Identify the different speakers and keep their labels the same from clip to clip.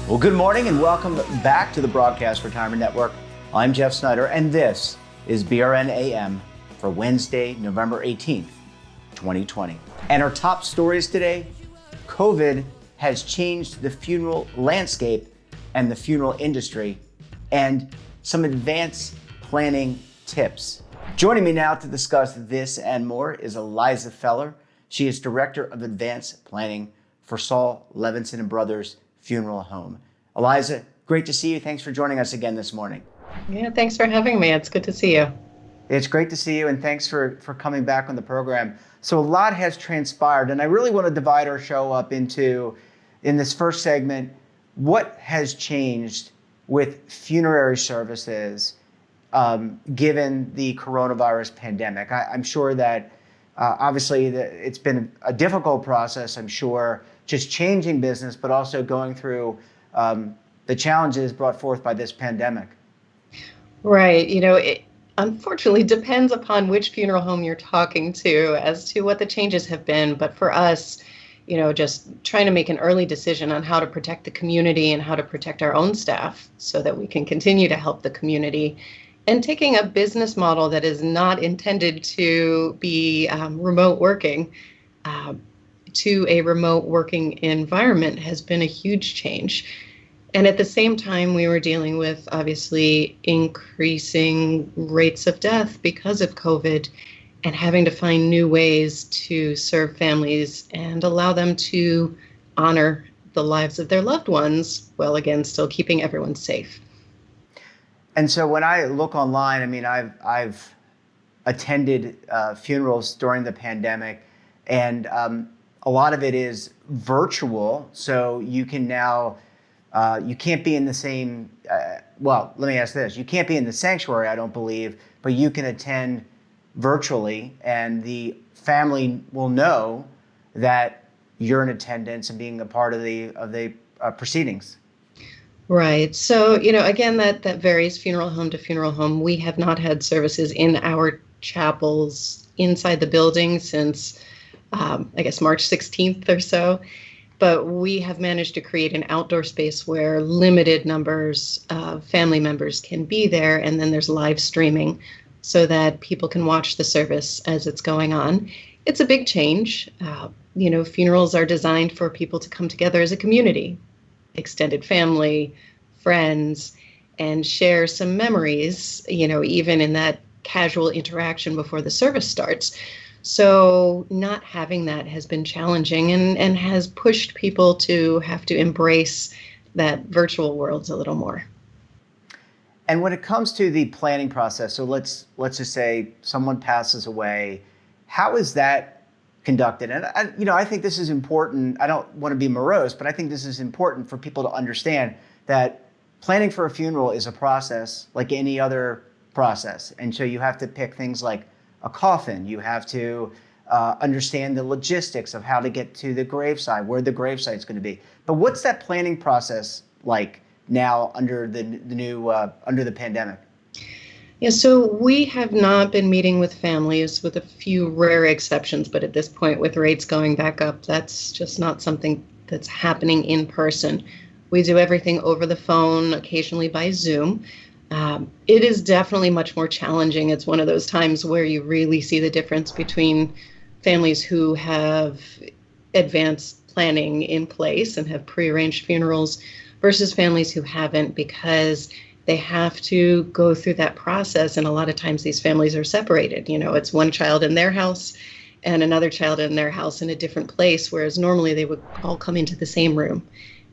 Speaker 1: Well, good morning and welcome back to the Broadcast Retirement Network. I'm Jeff Snyder, and this is BRN AM for Wednesday, November 18th, 2020. And our top stories today: COVID has changed the funeral landscape and the funeral industry, and some advanced planning tips. Joining me now to discuss this and more is Eliza Feller. She is Director of Advanced Planning for Saul Levinson and Brothers Funeral Home. Eliza, great to see you. Thanks for joining us again this morning.
Speaker 2: Yeah, thanks for having me. It's good to see you.
Speaker 1: It's great to see you, and thanks for coming back on the program. So a lot has transpired, and I really want to divide our show up into, in this first segment, what has changed with funerary services given the coronavirus pandemic. I'm sure that obviously it's been a difficult process, I'm sure, just changing business, but also going through the challenges brought forth by this pandemic.
Speaker 2: Right. It unfortunately depends upon which funeral home you're talking to as to what the changes have been. But for us, just trying to make an early decision on how to protect the community and how to protect our own staff so that we can continue to help the community, and taking a business model that is not intended to be remote working to a remote working environment has been a huge change. And at the same time, we were dealing with obviously increasing rates of death because of COVID, and having to find new ways to serve families and allow them to honor the lives of their loved ones, while again, still keeping everyone safe.
Speaker 1: And so when I look online, I mean, I've attended funerals during the pandemic, and a lot of it is virtual. So you can now, you can't be in the same, well, let me ask this. You can't be in the sanctuary, I don't believe, but you can attend virtually, and the family will know that you're in attendance and being a part of the proceedings.
Speaker 2: Right. So, again, that varies funeral home to funeral home. We have not had services in our chapels inside the building since, I guess, March 16th or so. But we have managed to create an outdoor space where limited numbers of family members can be there. And then there's live streaming so that people can watch the service as it's going on. It's a big change. Funerals are designed for people to come together as a community, extended family, friends, and share some memories, even in that casual interaction before the service starts. So not having that has been challenging and has pushed people to have to embrace that virtual world a little more.
Speaker 1: And when it comes to the planning process, so let's just say someone passes away, how is that conducted? And I think this is important. I don't want to be morose, but I think this is important for people to understand that planning for a funeral is a process like any other process. And so you have to pick things like a coffin. You have to understand the logistics of how to get to the graveside, where the gravesite's going to be. But what's that planning process like now under the new under the pandemic?
Speaker 2: Yeah, so we have not been meeting with families, with a few rare exceptions, but at this point, with rates going back up, that's just not something that's happening in person. We do everything over the phone, occasionally by Zoom. It is definitely much more challenging. It's one of those times where you really see the difference between families who have advanced planning in place and have prearranged funerals versus families who haven't, because they have to go through that process. And a lot of times these families are separated. It's one child in their house and another child in their house in a different place, whereas normally they would all come into the same room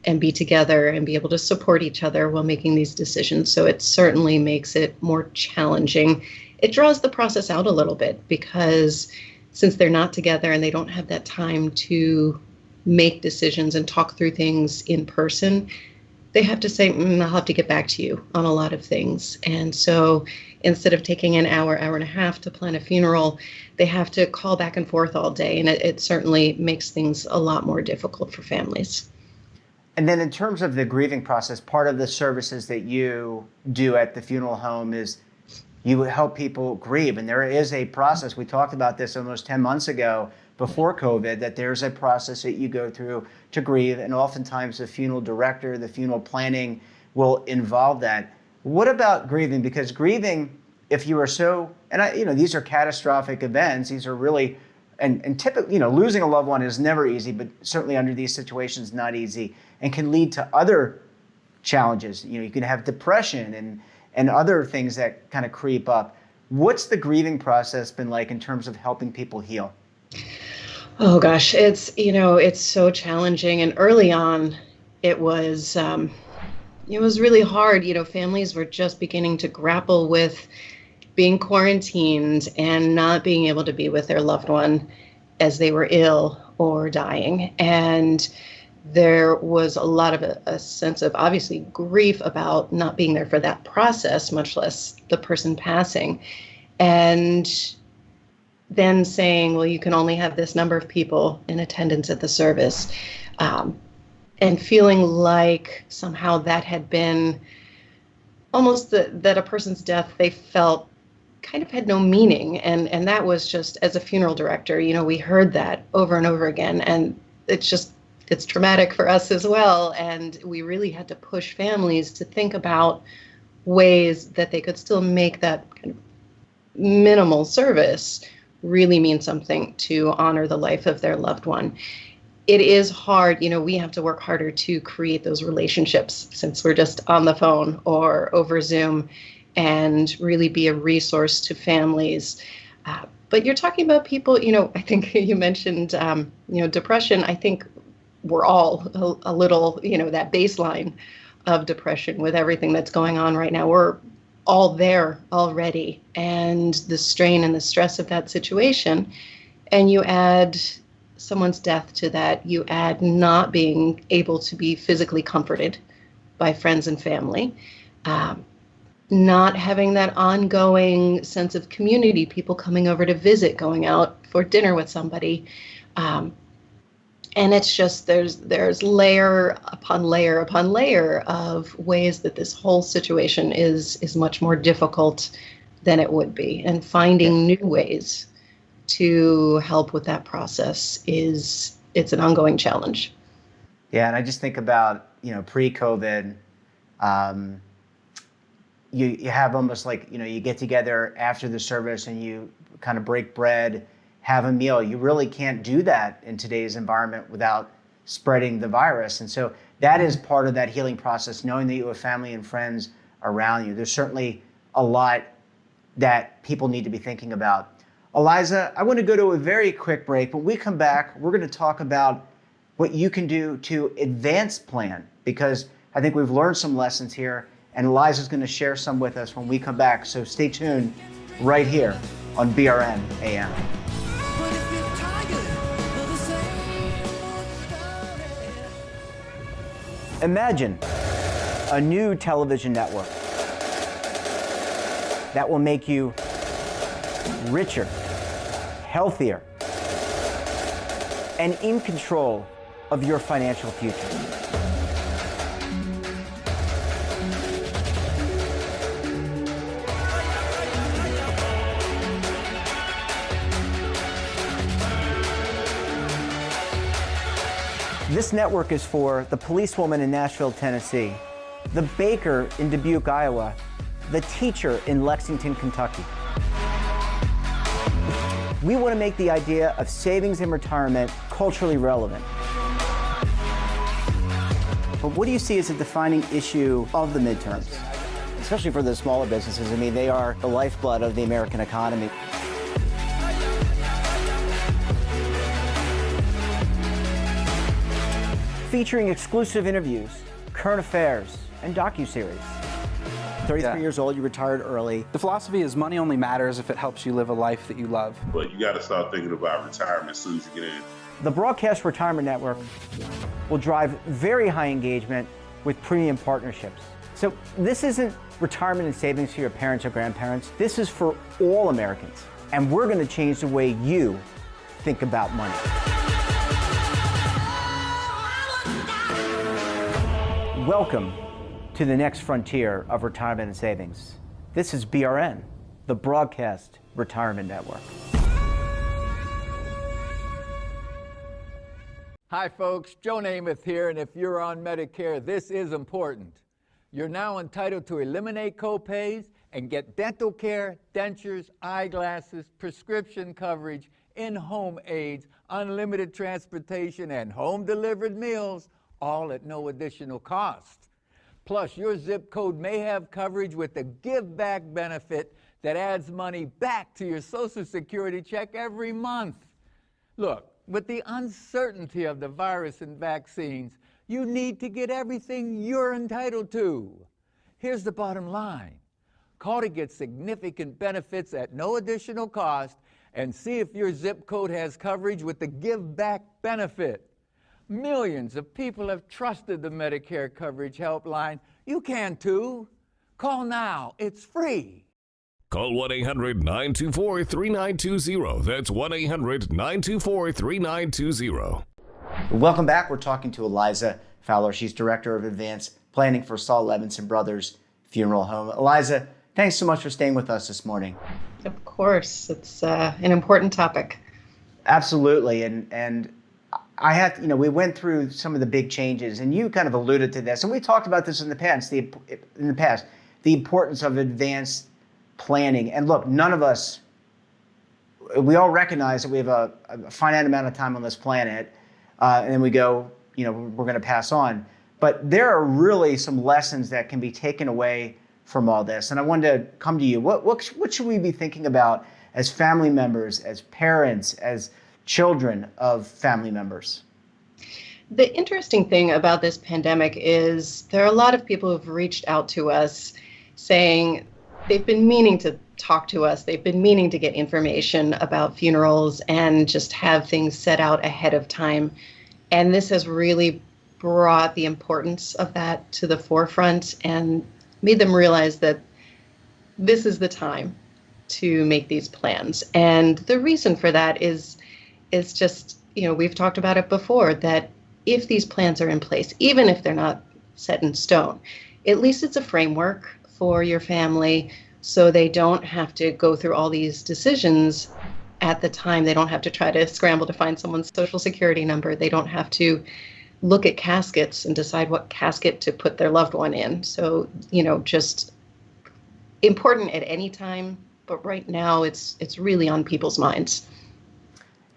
Speaker 2: and be together and be able to support each other while making these decisions. So it certainly makes it more challenging. It draws the process out a little bit, because since they're not together and they don't have that time to make decisions and talk through things in person, they have to say, I'll have to get back to you on a lot of things. And so instead of taking an hour and a half to plan a funeral, they have to call back and forth all day. And it certainly makes things a lot more difficult for families.
Speaker 1: And then in terms of the grieving process, part of the services that you do at the funeral home is you help people grieve. And there is a process. We talked about this almost 10 months ago before COVID, that there's a process that you go through to grieve, and oftentimes the funeral director, the funeral planning will involve that. What about grieving? Because grieving, if you are so, and these are catastrophic events, these are really, and typically, losing a loved one is never easy, but certainly under these situations, not easy, and can lead to other challenges. You can have depression and other things that kind of creep up. What's the grieving process been like in terms of helping people heal?
Speaker 2: Oh gosh, it's so challenging. And early on, it was really hard. Families were just beginning to grapple with being quarantined and not being able to be with their loved one as they were ill or dying. And there was a lot of a sense of obviously grief about not being there for that process, much less the person passing. And then saying, well, you can only have this number of people in attendance at the service. And feeling like somehow that had been almost that a person's death, they felt kind of had no meaning. And that was just, as a funeral director, we heard that over and over again. And it's traumatic for us as well. And we really had to push families to think about ways that they could still make that kind of minimal service really mean something to honor the life of their loved one. It is hard, we have to work harder to create those relationships since we're just on the phone or over Zoom, and really be a resource to families. But you're talking about people, I think you mentioned, depression. I think we're all a little, that baseline of depression with everything that's going on right now. We're all there already, and the strain and the stress of that situation. And you add someone's death to that, you add not being able to be physically comforted by friends and family, not having that ongoing sense of community, people coming over to visit, going out for dinner with somebody. And it's just, there's layer upon layer upon layer of ways that this whole situation is much more difficult than it would be. And finding new ways to help with that process it's an ongoing challenge.
Speaker 1: Yeah, and I just think about, pre-COVID, you have almost like, you get together after the service and you kind of break bread, have a meal. You really can't do that in today's environment without spreading the virus. And so that is part of that healing process, knowing that you have family and friends around you. There's certainly a lot that people need to be thinking about. Eliza, I want to go to a very quick break. When we come back, we're going to talk about what you can do to advance plan, because I think we've learned some lessons here, and Eliza's going to share some with us when we come back. So stay tuned right here on BRN AM. Imagine a new television network that will make you richer, healthier, and in control of your financial future. This network is for the policewoman in Nashville, Tennessee, the baker in Dubuque, Iowa, the teacher in Lexington, Kentucky. We want to make the idea of savings and retirement culturally relevant. But what do you see as a defining issue of the midterms, especially for the smaller businesses? I mean, they are the lifeblood of the American economy. Featuring exclusive interviews, current affairs, and docuseries. 33 years old, you retired early.
Speaker 3: The philosophy is money only matters if it helps you live a life that you love.
Speaker 4: But you got to start thinking about retirement as soon as you get in.
Speaker 1: The Broadcast Retirement Network will drive very high engagement with premium partnerships. So this isn't retirement and savings for your parents or grandparents. This is for all Americans. And we're going to change the way you think about money. Welcome to the next frontier of retirement and savings. This is BRN, the Broadcast Retirement Network.
Speaker 5: Hi folks, Joe Namath here, and if you're on Medicare, this is important. You're now entitled to eliminate copays and get dental care, dentures, eyeglasses, prescription coverage, in-home aids, unlimited transportation, and home-delivered meals, all at no additional cost. Plus, your zip code may have coverage with the Give Back benefit that adds money back to your Social Security check every month. Look, with the uncertainty of the virus and vaccines, you need to get everything you're entitled to. Here's the bottom line. Call to get significant benefits at no additional cost and see if your zip code has coverage with the Give Back benefit. Millions of people have trusted the Medicare Coverage Helpline. You can too. Call now. It's free.
Speaker 6: Call 1-800-924-3920. That's 1-800-924-3920.
Speaker 1: Welcome back. We're talking to Eliza Fowler. She's Director of Advanced Planning for Saul Levinson Brothers Funeral Home. Eliza, thanks so much for staying with us this morning.
Speaker 2: Of course, it's an important topic.
Speaker 1: Absolutely. And I had, we went through some of the big changes, and you kind of alluded to this, and we talked about this in the past, the importance of advanced planning. And look, none of us, we all recognize that we have a finite amount of time on this planet, and then we go, we're going to pass on. But there are really some lessons that can be taken away from all this. And I wanted to come to you. What should we be thinking about as family members, as parents, as children of family members?
Speaker 2: The interesting thing about this pandemic is there are a lot of people who've reached out to us saying they've been meaning to talk to us. They've been meaning to get information about funerals and just have things set out ahead of time. And this has really brought the importance of that to the forefront and made them realize that this is the time to make these plans. And the reason for that is just, we've talked about it before, that if these plans are in place, even if they're not set in stone, at least it's a framework for your family so they don't have to go through all these decisions at the time. They don't have to try to scramble to find someone's social security number. They don't have to look at caskets and decide what casket to put their loved one in. So, just important at any time, but right now it's really on people's minds.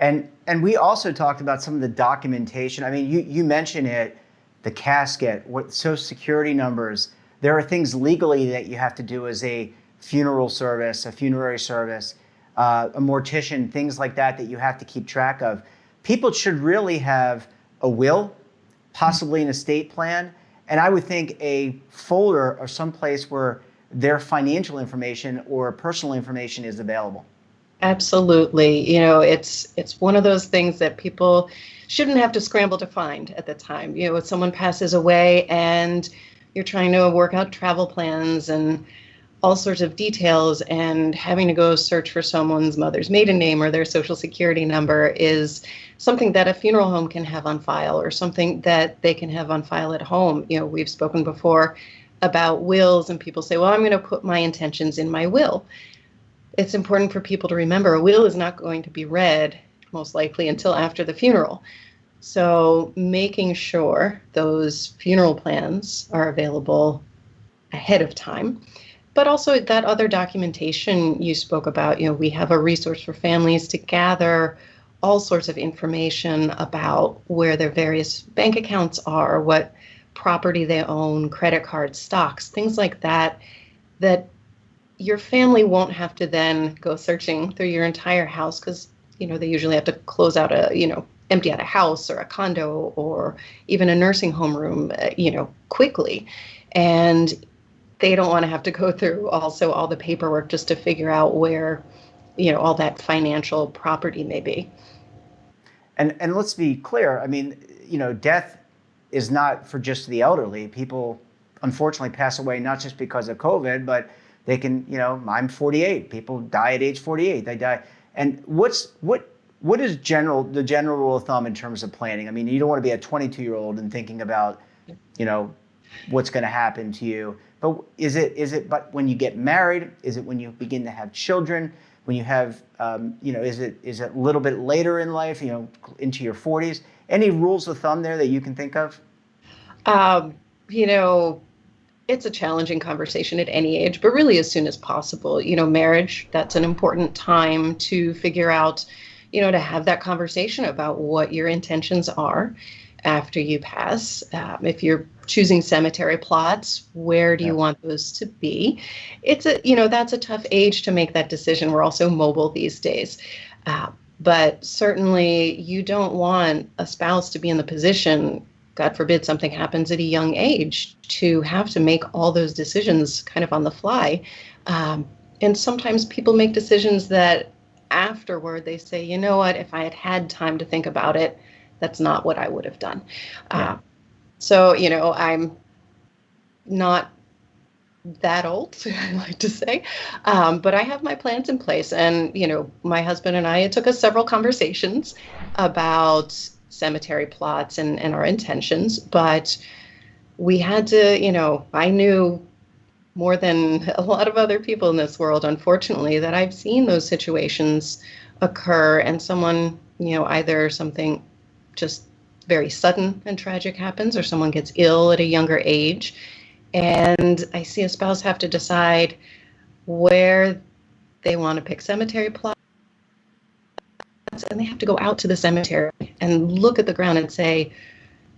Speaker 1: And we also talked about some of the documentation. I mean, you mentioned it, the casket, what social security numbers. There are things legally that you have to do as a funeral service, a funerary service, a mortician, things like that you have to keep track of. People should really have a will, possibly an estate plan, and I would think a folder or someplace where their financial information or personal information is available.
Speaker 2: Absolutely. It's one of those things that people shouldn't have to scramble to find at the time. If someone passes away and you're trying to work out travel plans and all sorts of details, and having to go search for someone's mother's maiden name or their social security number is something that a funeral home can have on file, or something that they can have on file at home. We've spoken before about wills, and people say, well, I'm going to put my intentions in my will. It's important for people to remember a will is not going to be read, most likely, until after the funeral. So making sure those funeral plans are available ahead of time. But also that other documentation you spoke about, we have a resource for families to gather all sorts of information about where their various bank accounts are, what property they own, credit cards, stocks, things like that, that your family won't have to then go searching through your entire house, because, they usually have to close out empty out a house or a condo or even a nursing home room, quickly. And they don't want to have to go through also all the paperwork just to figure out where, all that financial property may be.
Speaker 1: And let's be clear. I mean, death is not for just the elderly. People unfortunately pass away not just because of COVID, but they can, I'm 48. People die at age 48. They die. And what is the general rule of thumb in terms of planning? I mean, you don't want to be a 22-year-old and thinking about, what's going to happen to you. But is it? But when you get married, is it when you begin to have children? When you have, is it a little bit later in life? Into your 40s. Any rules of thumb there that you can think of?
Speaker 2: It's a challenging conversation at any age, but really as soon as possible. Marriage, that's an important time to figure out, to have that conversation about what your intentions are after you pass. If you're choosing cemetery plots, where do you want those to be? That's a tough age to make that decision. We're also mobile these days. But certainly you don't want a spouse to be in the position, God forbid something happens at a young age, to have to make all those decisions kind of on the fly. And sometimes people make decisions that afterward they say, you know what, if I had had time to think about it, that's not what I would have done. So, I'm not that old, I like to say, but I have my plans in place. And, my husband and I, it took us several conversations about cemetery plots and our intentions, but we had to, I knew more than a lot of other people in this world, unfortunately, that I've seen those situations occur, and someone, either something just very sudden and tragic happens, or someone gets ill at a younger age. And I see a spouse have to decide where they want to pick cemetery plots, and they have to go out to the cemetery and look at the ground and say,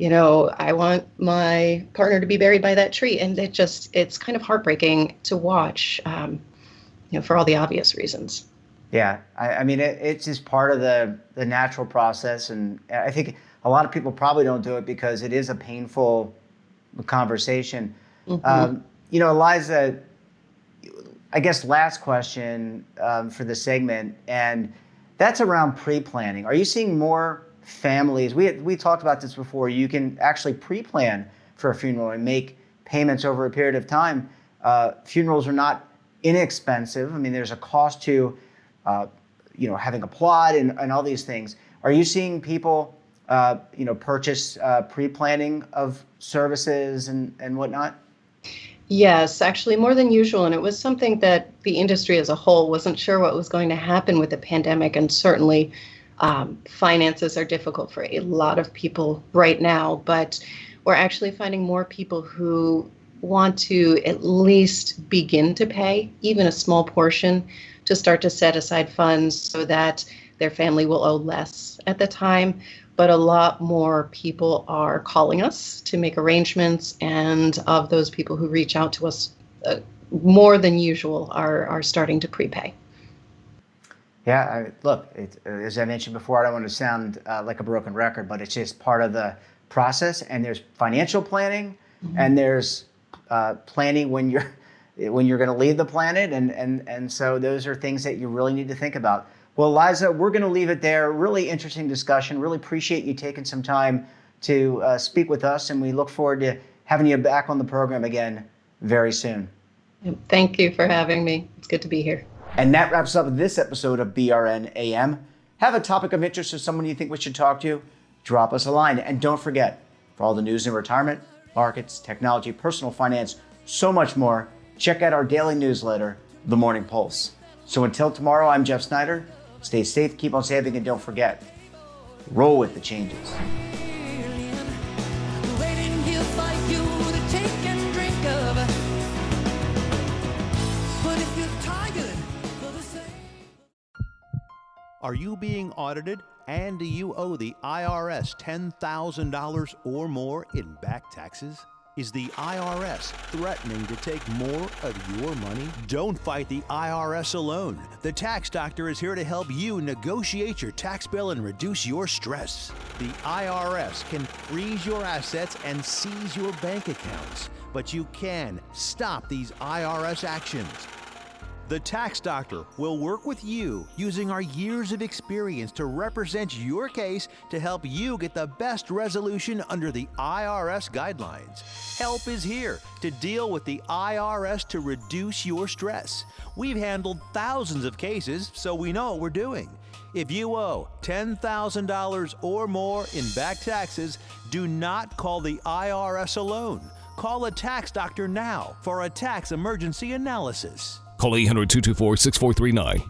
Speaker 2: I want my partner to be buried by that tree. And it's kind of heartbreaking to watch, for all the obvious reasons.
Speaker 1: Yeah, I mean, it's just part of the natural process. And I think a lot of people probably don't do it because it is a painful conversation. Mm-hmm. Eliza, I guess last question for the segment, and that's around pre-planning. Are you seeing more families? We talked about this before. You can actually pre-plan for a funeral and make payments over a period of time. Funerals are not inexpensive. I mean, there's a cost to, having a plot and all these things. Are you seeing people, purchase pre-planning of services and whatnot?
Speaker 2: Yes, actually more than usual. And it was something that the industry as a whole wasn't sure what was going to happen with the pandemic. And certainly finances are difficult for a lot of people right now. But we're actually finding more people who want to at least begin to pay, even a small portion, to start to set aside funds so that their family will owe less at the time. But a lot more people are calling us to make arrangements, and of those people who reach out to us, more than usual are starting to prepay.
Speaker 1: Yeah, as I mentioned before, I don't want to sound like a broken record, but it's just part of the process. And there's financial planning, mm-hmm. and there's planning when you're going to leave the planet, and so those are things that you really need to think about. Well, Eliza, we're going to leave it there. Really interesting discussion. Really appreciate you taking some time to speak with us, and we look forward to having you back on the program again very soon.
Speaker 2: Thank you for having me. It's good to be here.
Speaker 1: And that wraps up this episode of BRN AM. Have a topic of interest or someone you think we should talk to? Drop us a line. And don't forget, for all the news in retirement, markets, technology, personal finance, so much more, check out our daily newsletter, The Morning Pulse. So until tomorrow, I'm Jeff Snyder. Stay safe, keep on saving, and don't forget, roll with the changes.
Speaker 7: Are you being audited, and do you owe the IRS $10,000 or more in back taxes? Is the IRS threatening to take more of your money? Don't fight the IRS alone. The Tax Doctor is here to help you negotiate your tax bill and reduce your stress. The IRS can freeze your assets and seize your bank accounts, but you can stop these IRS actions. The Tax Doctor will work with you using our years of experience to represent your case to help you get the best resolution under the IRS guidelines. Help is here to deal with the IRS to reduce your stress. We've handled thousands of cases, so we know what we're doing. If you owe $10,000 or more in back taxes, do not call the IRS alone. Call a tax doctor now for a tax emergency analysis.
Speaker 6: Call 800-224-6439.